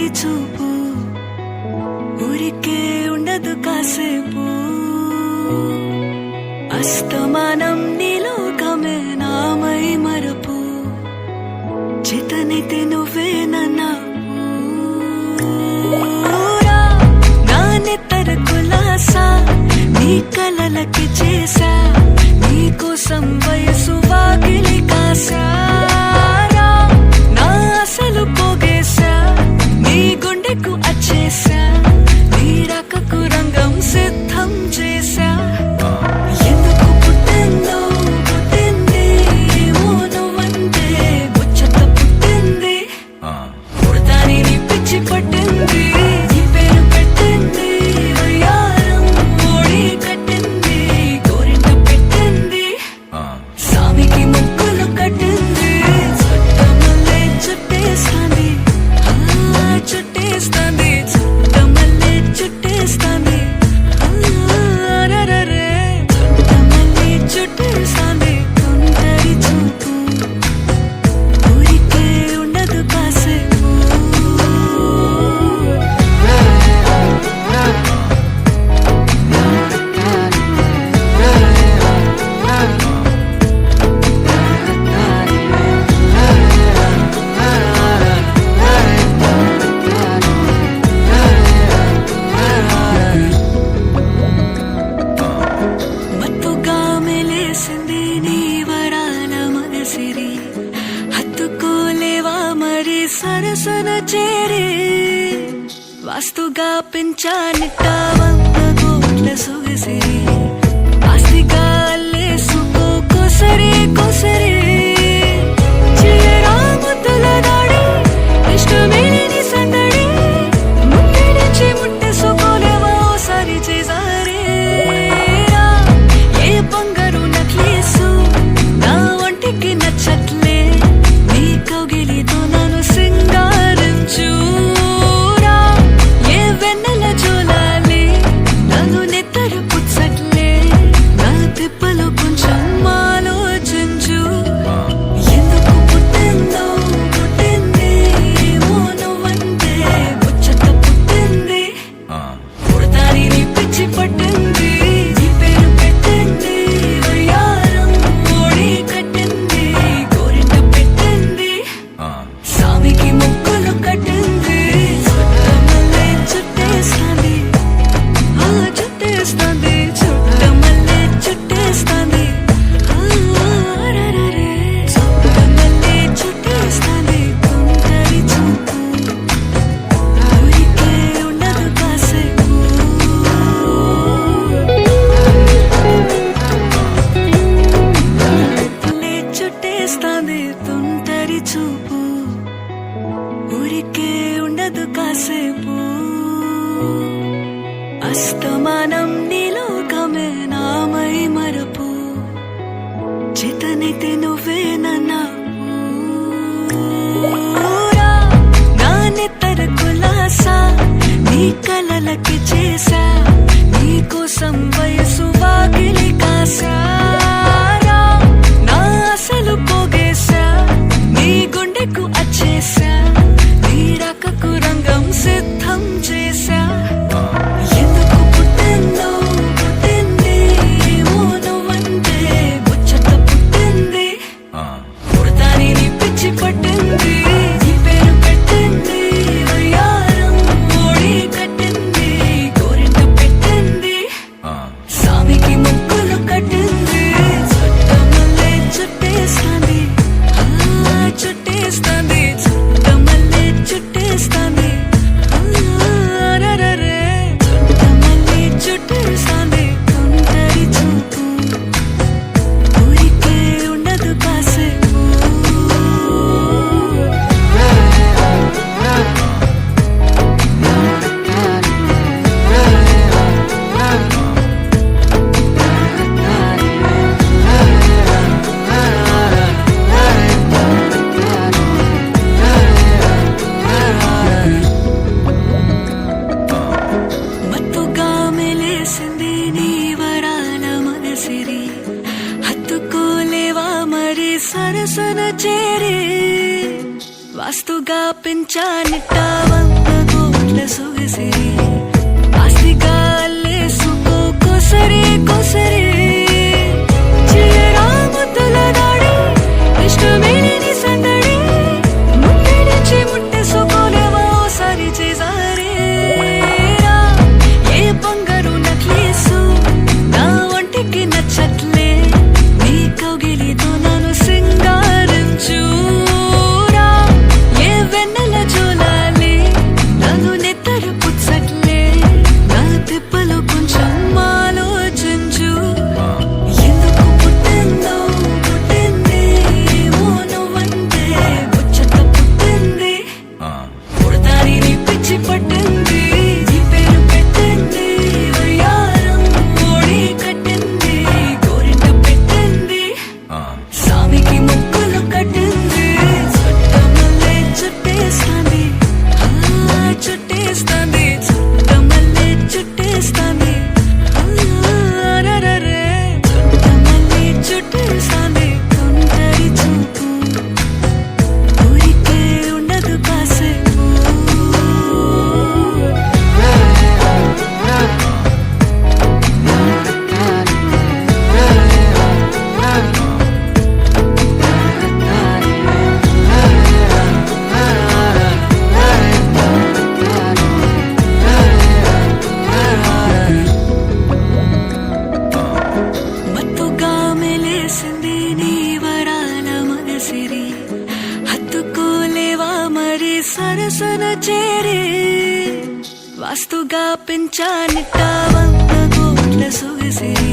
తుంటరి చూపు ఊరికే ఉండదు కాసేపు అస్తమానం నీలోకమే నామై మరపు చేతనైతే నువ్వే నా నెత్తర కులాసా నీ కలలకి చేసా నీకోసం వయసు వాకిలి కాసా నా అసలు పోగేశా నీ గుండెకు అచ్చేసా నీ రకకు రంగం సిద్ధం చేసా ఎందుకు పుట్టిందో పుట్టింది ఏమో నువ్వంటే ముచ్చట పుట్టింది పుడతాని నీ పిచ్చి పట్టింది సరసన చేరే వాస్తుగా పెంచానిట్టా 100 కోట్ల సొగసిరి ఆస్తిగా అల్లేసుకో కోసరే కోసరే చిరాముతుల దాడి ఇష్టమేని సందడి ముట్టడిచి ముట్టేసుకోలేవా ఓసారి చేసారే ఏ బంగారు నక్లేసు నా ఒంటికి నచ్చట్లే నీ కౌగిలితో సింగారించూరా ఏ వెన్నెల జోలాలి నన్ను నెత్తర పుచ్చట్లే నా తిప్పలు కొంచెం ఆలోచించు ఎందుకు పుట్టిందో పుట్టింది ఏమో నువ్వంటే ముచ్చట పుట్టింది పుడతాని నీ పిచ్చి పట్టింది నీ పేరు పెట్టింది వయ్యారం ఓడి కట్టింది గోరింట పెట్టింది సామికి ముక్కులు కట్టింది చుట్టమల్లే చుట్టేస్తాంది చుట్టేస్తాంది చుట్టమల్లే చుట్టేస్తాంది చుట్టమల్లే చుట్టేస్తాంది తుంటరి చూపు ఊరికే ఉండదు కాసేపు చుట్టేస్తాంది తుంటరి చూపు ఊరికే ఉండదు కాసేపు అస్తమానం నీలోకమే నామై మరపు చేతనైతే నువ్వే నా నెత్తర కులాసా నీ కలలకి చేసా నీకోసం వయసు వాకిలి కాసా నా అసలు పోగేశా నీ గుండెకు అచ్చేసా నీ రకకు రంగం సిద్ధం చేసా ఎందుకు పుట్టిందో పుట్టింది ఏమో నువ్వంటే ముచ్చట పుట్టింది పుడతాని నీ పిచ్చి పట్టింది నీ పేరు పెట్టింది వయ్యారం ఓడి కట్టింది గోరింట పెట్టింది సామికి ముక్కులు కట్టింది చుట్టమల్లే చుట్టేస్తాంది చుట్టేస్తాంది చుట్టమల్లే చుట్టేస్తాంది చుట్టమల్లే చుట్టేస్తాంది తుంటరి చూపు ఊరికే ఉండదు కాసేపు మత్తుగా మెలేసింది నీ వరాల మనసిరి హత్తుకోలేవా మరి సరసన చేరే వాస్తుగా పెంచానిట్టా 100 ముద్దుగా పెంచానిట్ట 100 కోట్ల సొగసిరి